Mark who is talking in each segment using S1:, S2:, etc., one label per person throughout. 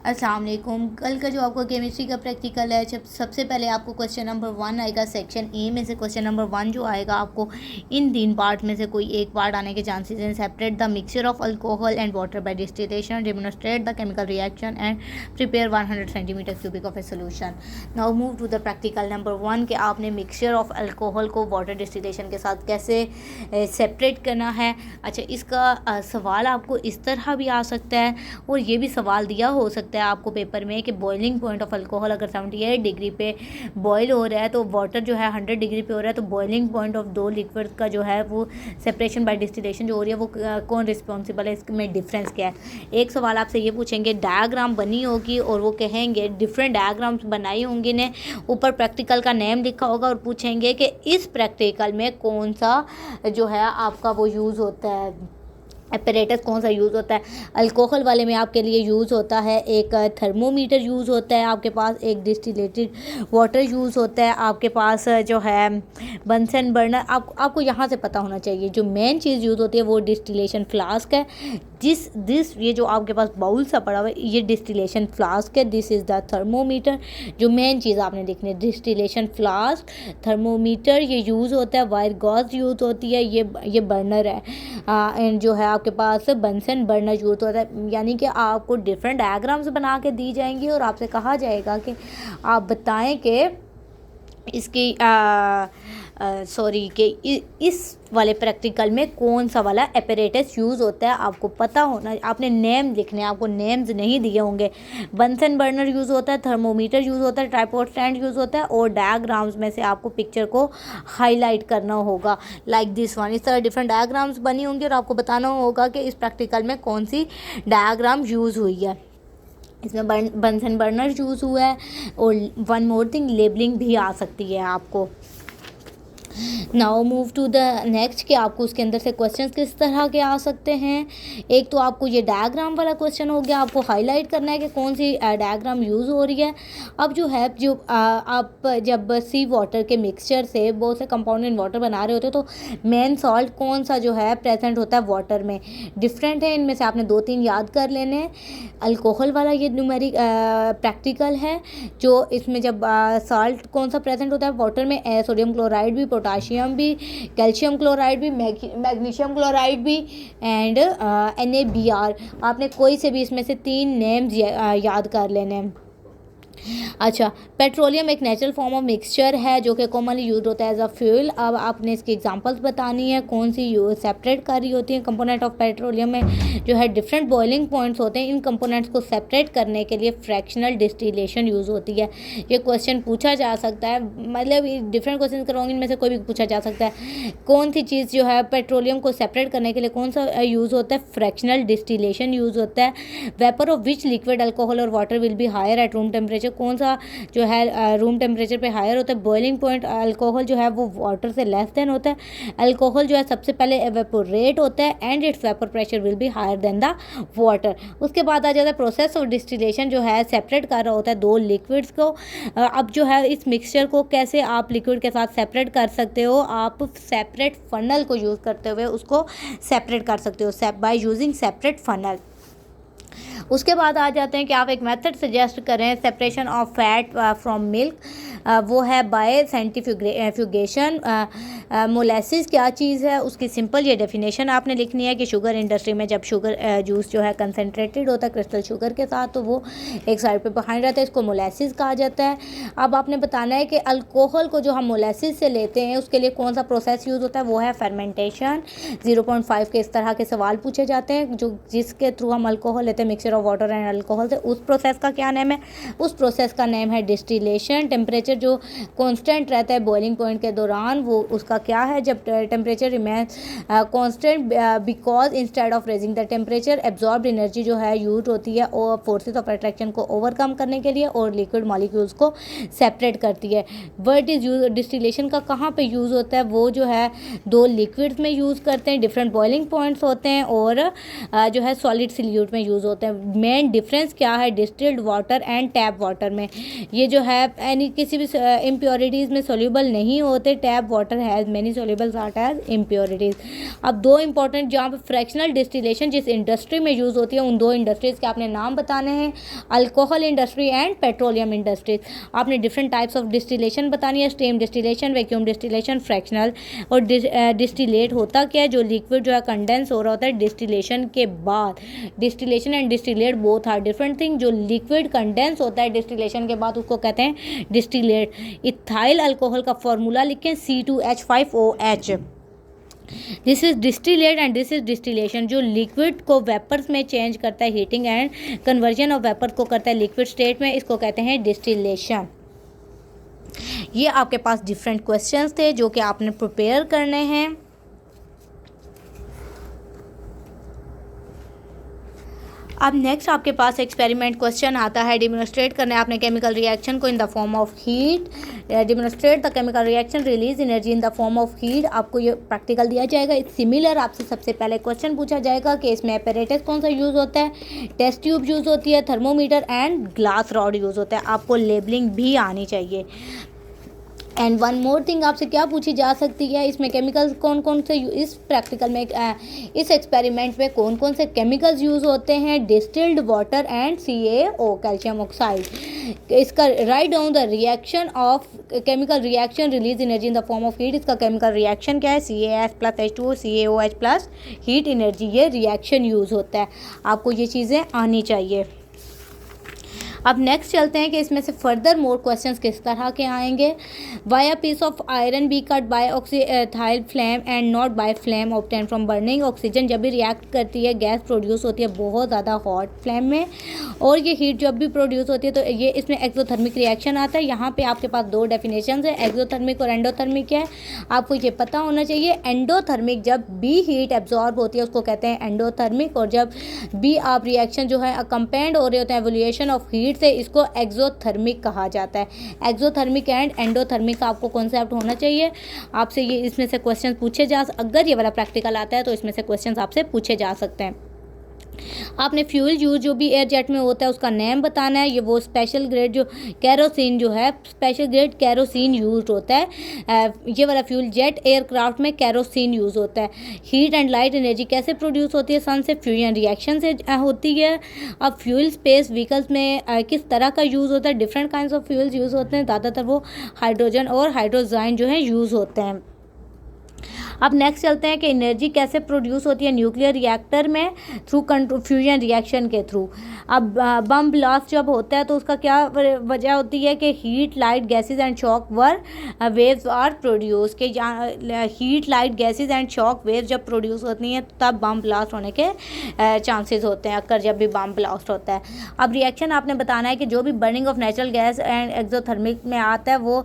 S1: अस्सलाम वालेकुम। कल का जो आपको केमिस्ट्री का प्रैक्टिकल है, सबसे पहले आपको क्वेश्चन नंबर 1 आएगा। सेक्शन ए में से क्वेश्चन नंबर 1 जो आएगा, आपको इन 3 पार्ट में से कोई एक पार्ट आने के चांसेस हैं। Separate the mixture of alcohol and water by distillation, demonstrate the chemical reaction and prepare 100 centimetre cubic of a solution. Now move to the practical number 1 कि आपने मिक्सचर ऑफ अल्कोहल को water distillation के साथ कैसे separate करना है। अच्छा, इसका सवाल आपको इस तरह भी आ सकता है और ये भी सवाल दिया हो सकता है आपको पेपर में कि बॉइलिंग पॉइंट ऑफ अल्कोहल अगर 78 डिग्री पे बॉयल हो रहा है तो वाटर जो है 100 डिग्री पे हो रहा है, तो बॉइलिंग पॉइंट ऑफ दो लिक्विड का जो है वो सेपरेशन बाय डिस्टिलेशन जो हो रही है वो कौन रिस्पॉन्सिबल है, इसमें डिफरेंस क्या है। एक सवाल आपसे ये पूछेंगे, डायग्राम बनी होगी और वो कहेंगे डिफरेंट डायग्राम्स बनाई होंगी ने, ऊपर प्रैक्टिकल का नेम लिखा होगा और पूछेंगे कि इस प्रैक्टिकल में कौन सा जो है आपका वो यूज़ होता है, एपरेटस कौन सा यूज़ होता है। अल्कोहल वाले में आपके लिए यूज़ होता है एक थर्मोमीटर यूज़ होता है, आपके पास एक डिस्टिलेटेड वाटर यूज़ होता है, आपके पास जो है बंसन बर्नर। आपको यहाँ से पता होना चाहिए जो मेन चीज़ यूज़ होती है वो डिस्टिलेशन फ्लास्क है। दिस ये जो आपके पास बाउल सा पड़ा हुआ है ये डिस्टिलेशन फ्लास्क है। This is the thermometer. जो मेन चीज़ आपने देखनी है, डिस्टिलेशन फ्लास्क, थर्मोमीटर ये यूज़ होता है, वायर गॉज यूज़ होती है, ये बर्नर है। एंड जो है आपके पास बंसन बर्नर यूज़ होता है। यानी कि आपको डिफरेंट डायग्राम्स बना के दी जाएंगी और आपसे कहा जाएगा कि आप बताएं कि इसकी इस वाले प्रैक्टिकल में कौन सा वाला एपरेटस यूज़ होता है। आपको पता होना, आपने नेम लिखने, आपको नेम्स नहीं दिए होंगे। बंसन बर्नर यूज़ होता है, थर्मोमीटर यूज़ होता है, ट्राइपॉड स्टैंड यूज़ होता है और डायग्राम्स में से आपको पिक्चर को हाईलाइट करना होगा लाइक दिस वन। इस तरह डिफरेंट डायग्राम्स बनी होंगी और आपको बताना होगा कि इस प्रैक्टिकल में कौन सी डायग्राम यूज़ हुई है। इसमें बंसन बर्नर यूज़ हुआ है और वन मोर थिंग, लेबलिंग भी आ सकती है आपको। Now move to the next कि आपको उसके अंदर से क्वेश्चंस किस तरह के आ सकते हैं। एक तो आपको ये डायग्राम वाला क्वेश्चन हो गया, आपको हाईलाइट करना है कि कौन सी डायग्राम यूज़ हो रही है। अब जो है आप जब सी वाटर के मिक्सचर से बहुत से कंपाउंड इन वाटर बना रहे होते हो तो मेन सॉल्ट कौन सा जो है प्रेजेंट होता है वाटर में, डिफरेंट है। इनमें से आपने 2-3 याद कर लेने हैं। अल्कोहल वाला ये न्यूमेरिक प्रैक्टिकल है जो इसमें जब सॉल्ट कौन सा प्रेजेंट होता है वाटर में, सोडियम क्लोराइड भी, पोटाशियम भी, कैल्शियम क्लोराइड भी, मैग्नीशियम क्लोराइड भी एंड NaBr। आपने कोई से भी इसमें से 3 नेम्स याद कर लेने हैं। अच्छा, पेट्रोलियम एक नेचुरल फॉर्म ऑफ मिक्सचर है जो कि कॉमनली यूज होता है एज अ फ्यूल। अब आपने इसकी एग्जांपल्स बतानी है, कौन सी सेपरेट कर रही होती हैं। कंपोनेंट ऑफ पेट्रोलियम में जो है डिफरेंट बॉइलिंग पॉइंट्स होते हैं, इन कंपोनेंट्स को सेपरेट करने के लिए फ्रैक्शनल डिस्टिलेशन यूज़ होती है। ये क्वेश्चन पूछा जा सकता है, मतलब डिफरेंट क्वेश्चन करवाऊंगी, इनमें से कोई भी पूछा जा सकता है। कौन सी चीज़ जो है पेट्रोलियम को सेपरेट करने के लिए कौन सा यूज़ होता है, फ्रैक्शनल डिस्टिलेशन यूज़ होता है। Vapour of which liquid alcohol और water will be higher at room temperature, कौन सा जो है रूम टेम्परेचर पे हायर होता है। बॉइलिंग पॉइंट अल्कोहल जो है वो वाटर से लेस देन होता है। अल्कोहल जो है सबसे पहले एवेपोरेट होता है and its vapour pressure will be higher than the water. उसके बाद आ जाता है प्रोसेस ऑफ डिस्टिलेशन, जो है सेपरेट कर रहा होता है दो लिक्विड्स को। अब जो है इस मिक्सचर को कैसे आप लिक्विड के साथ सेपरेट कर सकते हो, आप सेपरेट फनल को यूज़ करते हुए उसको सेपरेट कर सकते हो बाय यूजिंग सेपरेट फनल। उसके बाद आ जाते हैं कि आप एक मेथड सजेस्ट करें separation of fat from milk, वो है बाय सेंट्रीफ्यूगेशन। मोलेसिस क्या चीज़ है, उसकी सिंपल ये डेफिनेशन आपने लिखनी है कि शुगर इंडस्ट्री में जब शुगर जूस जो है कंसनट्रेटेड होता है क्रिस्टल शुगर के साथ, तो वो एक साइड पे बिहाइंड रहता है, इसको मोलेसिस कहा जाता है। अब आपने बताना है कि अल्कोहल को जो हम मोलेसिस से लेते हैं उसके लिए कौन सा प्रोसेस यूज़ होता है, वो है फर्मेंटेशन। 0.5 के इस तरह के सवाल पूछे जाते हैं जो जिसके थ्रू हम अल्कोहल लेते हैं mixture of water and alcohol से। उस प्रोसेस का क्या नेम है, उस प्रोसेस का नेम है डिस्टिलेशन। टेम्परेचर जो कांस्टेंट रहता है बॉइलिंग पॉइंट के दौरान, वो उसका क्या है, जब temperature remain constant because instead of raising the temperature absorbed energy जो है यूज होती है और फोर्सेस ऑफ अट्रैक्शन को ओवरकम करने के लिए और लिक्विड मॉलिक्यूल्स को सेपरेट करती है। वर्ड इज यूज डिस्टिलेशन का कहाँ पे यूज़ होता है, वो जो है दो लिक्विड्स में यूज़ करते हैं, डिफरेंट बॉइलिंग पॉइंट्स होते हैं और जो है सॉलिड सल्यूट में यूज़ होते हैं। मेन डिफरेंस क्या है distilled water and tap water में। ये जो है यानी किसी भी इम्प्योरिटीज़ में सोल्यूबल नहीं होते। Tap water has many soluble salt as impurities. अब दो इंपॉर्टेंट जहाँ पे फ्रैक्शनल डिस्टिलेशन जिस इंडस्ट्री में यूज़ होती है उन दो इंडस्ट्रीज़ के आपने नाम बताने हैं, alcohol industry and petroleum industries. आपने डिफरेंट टाइप्स ऑफ डिस्टिलेशन बतानी है, steam distillation, vacuum distillation, fractional. और डिस्टिलेट होता क्या है, जो लिक्विड जो है कंडेंस हो रहा होता है डिस्टिलेशन के बाद। Distillation and distillate both are different thing. जो लिक्विड कंडेंस होता है डिस्टिलेशन के बाद उसको कहते हैं डिस्टिलेट। इथाइल अल्कोहल का फॉर्मूला लिखें C2H5OH। This is distillate and this is distillation. जो लिक्विड को वेपर्स में चेंज करता है, heating and conversion of vapour को करता है लिक्विड स्टेट में, इसको कहते हैं डिस्टिलेशन। ये आपके पास डिफरेंट क्वेश्चंस थे जो कि आपने प्रिपेयर करने हैं। अब नेक्स्ट आपके पास एक्सपेरिमेंट क्वेश्चन आता है, डिमोन्स्ट्रेट करना है आपने केमिकल रिएक्शन को इन the form of heat. Demonstrate the chemical reaction release energy in the form of heat. आपको ये प्रैक्टिकल दिया जाएगा। It's similar. आपसे सबसे पहले क्वेश्चन पूछा जाएगा कि इसमें एपरेटस कौन सा यूज़ होता है। टेस्ट ट्यूब यूज़ होती है, thermometer and glass rod use होता है। आपको लेबलिंग भी आनी चाहिए। एंड वन मोर थिंग आपसे क्या पूछी जा सकती है, इसमें केमिकल्स कौन कौन से, इस प्रैक्टिकल में इस एक्सपेरिमेंट में कौन कौन से केमिकल्स यूज़ होते हैं। Distilled water and CaO calcium oxide. इसका write down the reaction of chemical reaction release energy in the form of heat. इसका केमिकल रिएक्शन क्या है, CaS+H2O CaOH+ हीट एनर्जी। ये रिएक्शन यूज़ होता है। आपको ये चीज़ें आनी चाहिए। अब नेक्स्ट चलते हैं कि इसमें से फर्दर मोर क्वेश्चंस किस तरह के आएंगे। Why a piece of iron be cut by oxyethyl flame and not by flame obtain from burning. Oxygen जब भी रिएक्ट करती है गैस प्रोड्यूस होती है बहुत ज़्यादा हॉट फ्लेम में, और ये हीट जब भी प्रोड्यूस होती है तो ये इसमें एक्सोथर्मिक रिएक्शन आता है। यहाँ पे आपके पास दो डेफिनेशन है, एक्सोथर्मिक और एंडोथर्मिक है। आपको ये पता होना चाहिए। एंडोथर्मिक जब भी हीट एब्जॉर्ब होती है उसको कहते हैं एंडोथर्मिक, और जब भी आप रिएक्शन जो है अकम्पेंड हो रहे होते हैं एवोल्यूशन ऑफ हीट से, इसको एक्सोथर्मिक कहा जाता है। एक्सोथर्मिक एंड एंडोथर्मिक का आपको कॉन्सेप्ट होना चाहिए। आपसे ये इसमें से क्वेश्चन पूछे जा, अगर ये वाला प्रैक्टिकल आता है तो इसमें से क्वेश्चन आपसे पूछे जा सकते हैं। आपने फ्यूल यूज जो भी एयर जेट में होता है उसका नेम बताना है। ये वो स्पेशल ग्रेड जो कैरोसिन जो है, स्पेशल ग्रेड कैरोसिन यूज होता है। ये वाला फ्यूल जेट एयरक्राफ्ट में कैरोसिन यूज़ होता है। हीट एंड लाइट एनर्जी कैसे प्रोड्यूस होती है, सन से, फ्यूजन रिएक्शन से होती है। अब फ्यूल स्पेस व्हीकल्स में किस तरह का यूज़ होता है, different kinds of fuels use होते हैं। ज़्यादातर वो हाइड्रोजन और हाइड्रोजाइन जो है यूज़ होते हैं। अब नेक्स्ट चलते हैं कि एनर्जी कैसे प्रोड्यूस होती है न्यूक्लियर रिएक्टर में, थ्रू फ्यूजन रिएक्शन के थ्रू। अब बम ब्लास्ट जब होता है तो उसका क्या वजह होती है कि heat light gases and shock waves are produce. के heat light gases and shock waves जब प्रोड्यूस होती हैं तब बम ब्लास्ट होने के चांसेस होते हैं, अक्सर जब भी बम ब्लास्ट होता है। अब रिएक्शन आपने बताना है कि जो भी burning of natural gas and exothermic में आता है वो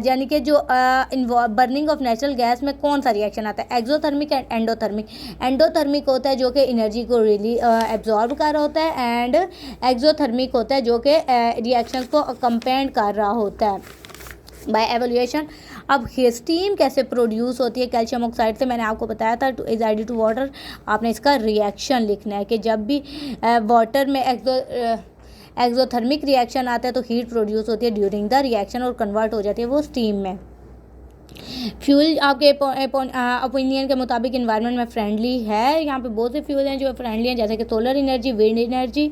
S1: यानी कि जो बर्निंग ऑफ नेचुरल गैस में कौन सा रिएक्शन आता है, एक्सोथर्मिक एंड एंडोथर्मिक। एंडोथर्मिक होता है जो कि एनर्जी को एब्जॉर्ब कर रहा होता है, एंड एक्सोथर्मिक होता है जो कि रिएक्शंस को अकम्पेंड कर रहा होता है बाय एवोल्यूशन। अब स्टीम कैसे प्रोड्यूस होती है कैल्शियम ऑक्साइड से, मैंने आपको बताया था इज आईडी टू वाटर। आपने इसका रिएक्शन लिखना है कि जब भी वाटर में एक्सोथर्मिक रिएक्शन आता है तो हीट प्रोड्यूस होती है ड्यूरिंग द रिएक्शन और कन्वर्ट हो जाती है वो स्टीम में। फ्यूल आपके ओपिनियन के मुताबिक इन्वायरमेंट में फ्रेंडली है। यहाँ पे बहुत से फ्यूल हैं जो फ्रेंडली हैं, जैसे कि सोलर एनर्जी, विंड एनर्जी।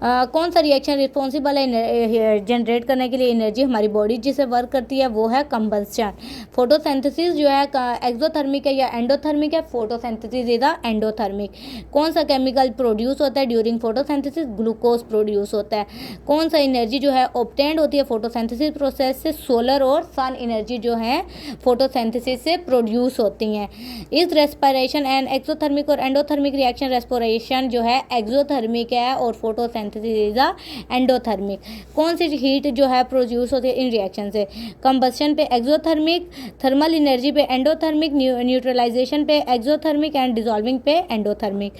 S1: कौन सा रिएक्शन रिस्पॉन्सिबल है जनरेट करने के लिए एनर्जी, हमारी बॉडी जिसे वर्क करती है वो है कंबस्शन। फोटोसिंथेसिस जो है एक्सोथर्मिक है या एंडोथर्मिक है, फोटोसिंथेसिस इज द एंडोथर्मिक। कौन सा केमिकल प्रोड्यूस होता है ड्यूरिंग फोटोसिंथेसिस, ग्लूकोज प्रोड्यूस होता है। कौन सा एनर्जी जो है ऑब्टेन्ड होती है फोटोसिंथेसिस प्रोसेस से, सोलर और सन एनर्जी जो है फोटोसिंथेसिस से प्रोड्यूस होती हैं। इस रेस्पिरेशन एंड एक्सोथर्मिक और एंडोथर्मिक रिएक्शन, रेस्पिरेशन जो है एक्सोथर्मिक है और photosynthesis photosynthesis is a endothermic. कौन सी हीट जो है प्रोड्यूस होती है इन रिएक्शन से? कंबस्शन पे एक्सोथर्मिक, थर्मल एनर्जी पे एंडोथर्मिक, न्यूट्रलाइजेशन पे एक्सोथर्मिक एंड डिसॉल्विंग पे एंडोथर्मिक।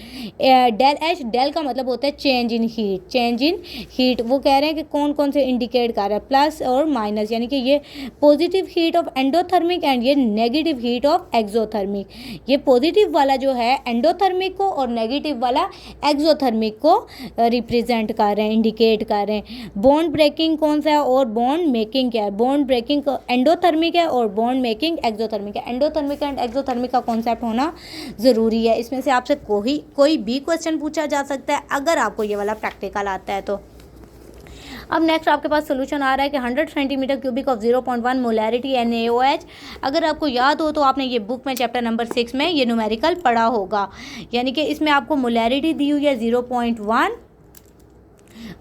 S1: डेल एच, डेल का मतलब होता है change in heat, change in heat. वो कह रहे हैं कि कौन कौन से इंडिकेट कर रहा है, प्लस और माइनस, यानी कि ये positive heat of endothermic and ये नेगेटिव हीट ऑफ एक्सोथर्मिक। ये पॉजिटिव वाला जो है एंडोथर्मिक को और नेगेटिव वाला एक्सोथर्मिक को रिप्रेजेंट कर रहे हैं, इंडिकेट कर रहे हैं। बॉन्ड ब्रेकिंग कौन सा है और बॉन्ड मेकिंग क्या है? बॉन्ड ब्रेकिंग एंडोथर्मिक है और बॉन्ड मेकिंग एक्सोथर्मिक है। एंडोथर्मिक एंड एक्सोथर्मिक का कॉन्सेप्ट होना ज़रूरी है। इसमें से आपसे कोई भी क्वेश्चन पूछा जा सकता है अगर आपको ये वाला प्रैक्टिकल आता है तो। अब नेक्स्ट आपके पास सोल्यूशन आ रहा है कि 100 centimetre cubic of 0.1 molarity NaOH। अगर आपको याद हो तो आपने ये बुक में चैप्टर नंबर 6 में ये न्यूमेरिकल पढ़ा होगा, यानी कि इसमें आपको मोलैरिटी दी हुई है 0.1,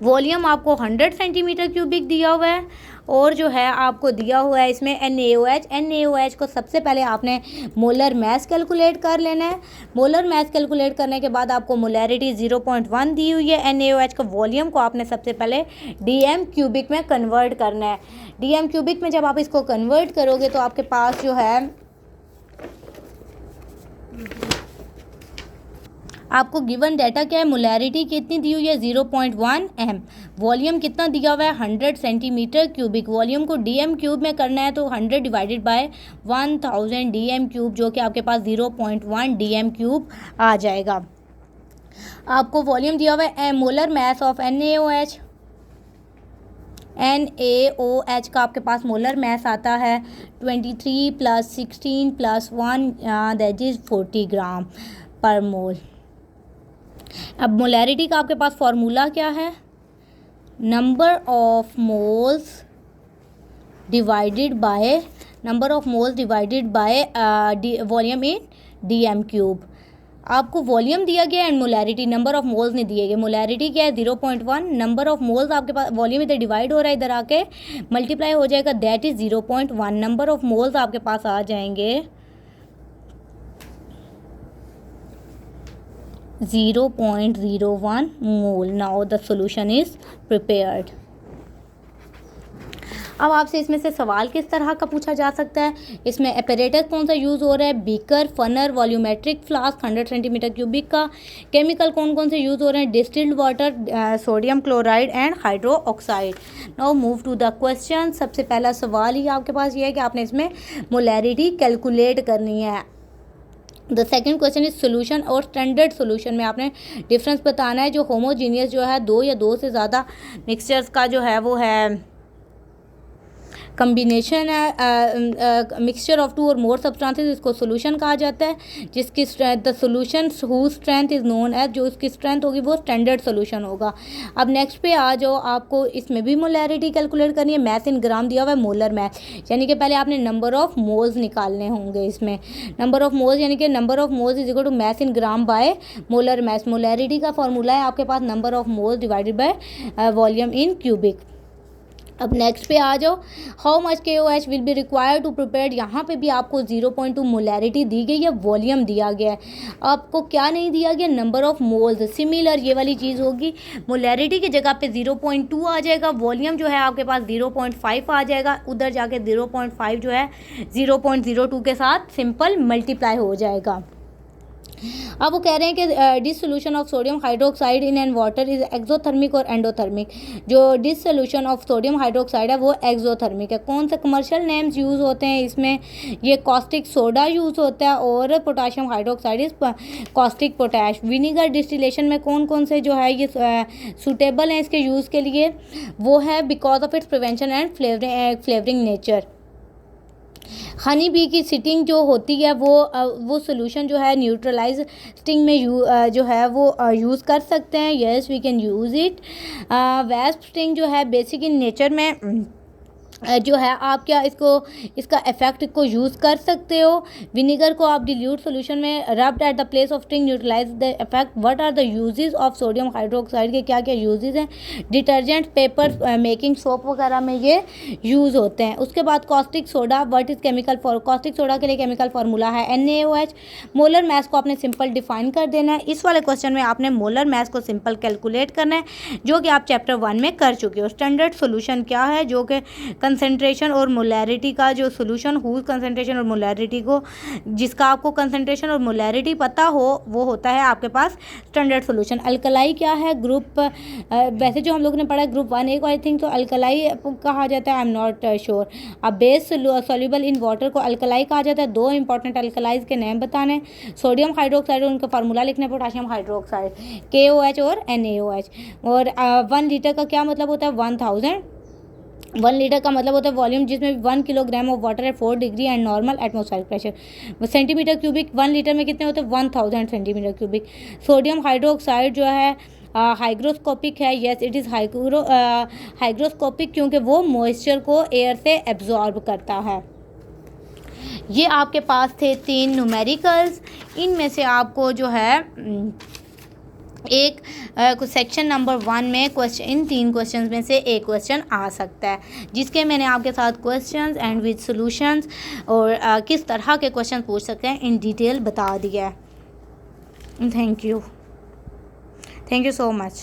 S1: वॉल्यूम आपको 100 सेंटीमीटर क्यूबिक दिया हुआ है और जो है आपको दिया हुआ है इसमें NaOH को सबसे पहले आपने मोलर मैस कैलकुलेट कर लेना है। मोलर मैस कैलकुलेट करने के बाद आपको मोलैरिटी 0.1 दी हुई है NaOH का। वॉल्यूम को आपने सबसे पहले DM क्यूबिक में कन्वर्ट करना है। DM क्यूबिक में जब आप इसको कन्वर्ट करोगे तो आपके पास जो है आपको गिवन डाटा क्या है, मोलैरिटी कितनी दी हुई है 0.1 m, वॉल्यूम कितना दिया हुआ है 100 सेंटीमीटर क्यूबिक। वॉल्यूम को DM क्यूब में करना है तो 100 डिवाइडेड बाय 1000 DM क्यूब, जो कि आपके पास 0.1 DM क्यूब आ जाएगा। आपको वॉल्यूम दिया हुआ है मोलर मैस ऑफ NaOH का आपके पास मोलर मैस आता है 23 + 16 + 1 दैट इज़ 40 ग्राम पर मोल। अब मोलैरिटी का आपके पास फॉर्मूला क्या है? Number of moles divided by volume in DM cube. आपको वॉल्यूम दिया गया and molarity, number of moles नहीं दिए गए। मोलैरिटी क्या है 0.1, नंबर ऑफ मोल्स आपके पास, वॉल्यूम इधर डिवाइड हो रहा है, इधर आके मल्टीप्लाई हो जाएगा, that is 0.1। Number of moles आपके पास आ जाएंगे 0.01 मोल। Now the solution is prepared. अब आपसे इसमें से सवाल किस तरह का पूछा जा सकता है? इसमें एपरेटस कौन सा यूज़ हो रहा है? Beaker, funnel, volumetric flask 100 centimetre cubic का। केमिकल कौन कौन से यूज़ हो रहे हैं? Distilled water, sodium chloride and hydro oxide. Now move to the question. सबसे पहला सवाल ही आपके पास ये है कि आपने इसमें मोलैरिटी कैलकुलेट करनी है। The second question is solution और स्टैंडर्ड सोल्यूशन में आपने डिफरेंस बताना है। जो होमोजीनियस जो है 2 या 2 से ज़्यादा मिक्सचर्स का जो है वो है कम्बिनेशन है, मिक्सचर ऑफ 2 और मोर सब्सटेंसेस, इसको सोल्यूशन कहा जाता है। जिसकी the solution who strength is known as, जो इसकी स्ट्रेंथ होगी वो स्टैंडर्ड सोल्यूशन होगा। अब नेक्स्ट पे आ जाओ, आपको इसमें भी मोलैरिटी कैलकुलेट करनी है। मैथ इन ग्राम दिया हुआ है, मोलर मैथ, यानी कि पहले आपने नंबर ऑफ मोल्स निकालने होंगे। इसमें नंबर ऑफ मोल्स यानी कि number of moles is equal to mass in gram by molar mass. Molarity का फॉर्मूला है आपके पास number of moles divided by volume in cubic. अब नेक्स्ट पे आ जाओ, how much KOH will be required to prepare. यहाँ पे भी आपको 0.2 मोलैरिटी दी गई है, वॉल्यूम दिया गया है। आपको क्या नहीं दिया गया? Number of moles. सिमिलर ये वाली चीज़ होगी, मोलैरिटी की जगह पे 0.2 आ जाएगा, वॉल्यूम जो है आपके पास 0.5 आ जाएगा, उधर जाके 0.5 जो है 0.02 के साथ सिंपल मल्टीप्लाई हो जाएगा। अब वो कह रहे हैं कि dissolution of sodium hydroxide in and water is exothermic और एंडोथर्मिक। जो डिसोल्यूशन ऑफ सोडियम हाइड्रोक्साइड है वो एक्सोथर्मिक है। कौन से कमर्शियल नेम्स यूज़ होते हैं इसमें? ये कॉस्टिक सोडा यूज़ होता है और potassium hydroxide is caustic potash. Vinegar distillation में कौन कौन से जो है ये सूटेबल हैं इसके यूज़ के लिए? वो है because of its prevention and flavouring nature. Honey bee की सिटिंग जो होती है वो सोल्यूशन जो है न्यूट्रलाइज स्टिंग में जो है वो यूज़ कर सकते हैं। Yes we can use it. Wasp sting जो है बेसिक इन नेचर में जो है आप क्या इसका इफेक्ट को यूज़ कर सकते हो। विनीगर को आप डिल्यूट सोल्यूशन में rubbed at the place of sting utilise the effect. What are the uses of sodium hydroxide के क्या क्या यूजेस हैं। डिटर्जेंट, पेपर मेकिंग, सोप वगैरह में ये यूज़ होते हैं। उसके बाद caustic soda, what is chemical for caustic soda के लिए केमिकल फार्मूला है NaOH। मोलर मैथ को आपने सिंपल डिफाइन कर देना है। इस वाले क्वेश्चन में आपने मोलर मैथ को सिंपल कैलकुलेट करना है, जो कि आप चैप्टर 1 में कर चुके हो। स्टैंडर्ड सोल्यूशन क्या है, जो कि कंसंट्रेशन और मोलैरिटी का जो सोल्यूशन हुज कंसंट्रेशन और मोलैरिटी को, जिसका आपको कंसंट्रेशन और मोलैरिटी पता हो, वो होता है आपके पास स्टैंडर्ड सोल्यूशन। अल्कलाई क्या है, ग्रुप वैसे जो हम लोग ने पढ़ा है ग्रुप 1A को आई थिंक तो अल्कलाई कहा जाता है, आई एम नॉट श्योर। अब बेस सॉल्युबल इन वाटर को अल्कलाई कहा जाता है। 2 इंपॉर्टेंट अल्कलाइज के नेम बताने, सोडियम हाइड्रोक्साइड और उनका फार्मूला लिखना, पोटाशियम हाइड्रोक्साइड KOH और NaOH। और 1 लीटर का क्या मतलब होता है, 1000। 1 लीटर का मतलब होता है वॉल्यूम जिसमें 1 किलोग्राम ऑफ वाटर है 4 degree and normal atmospheric pressure. Centimetre cubic 1 litre में कितने होते हैं, 1000 सेंटीमीटर क्यूबिक। सोडियम हाइड्रोक्साइड जो है हाइग्रोस्कोपिक है, येस इट इज़ हाइग्रोस्कोपिक क्योंकि वो मॉइस्चर को एयर से एब्जॉर्ब करता है। ये आपके पास थे 3 न्यूमेरिकल्स। इनमें से आपको जो है एक सेक्शन नंबर 1 में क्वेश्चन, इन 3 क्वेश्चंस में से एक क्वेश्चन आ सकता है, जिसके मैंने आपके साथ क्वेश्चंस एंड विद सॉल्यूशंस और किस तरह के क्वेश्चन पूछ सकते हैं इन डिटेल बता दिया है। Thank you so much.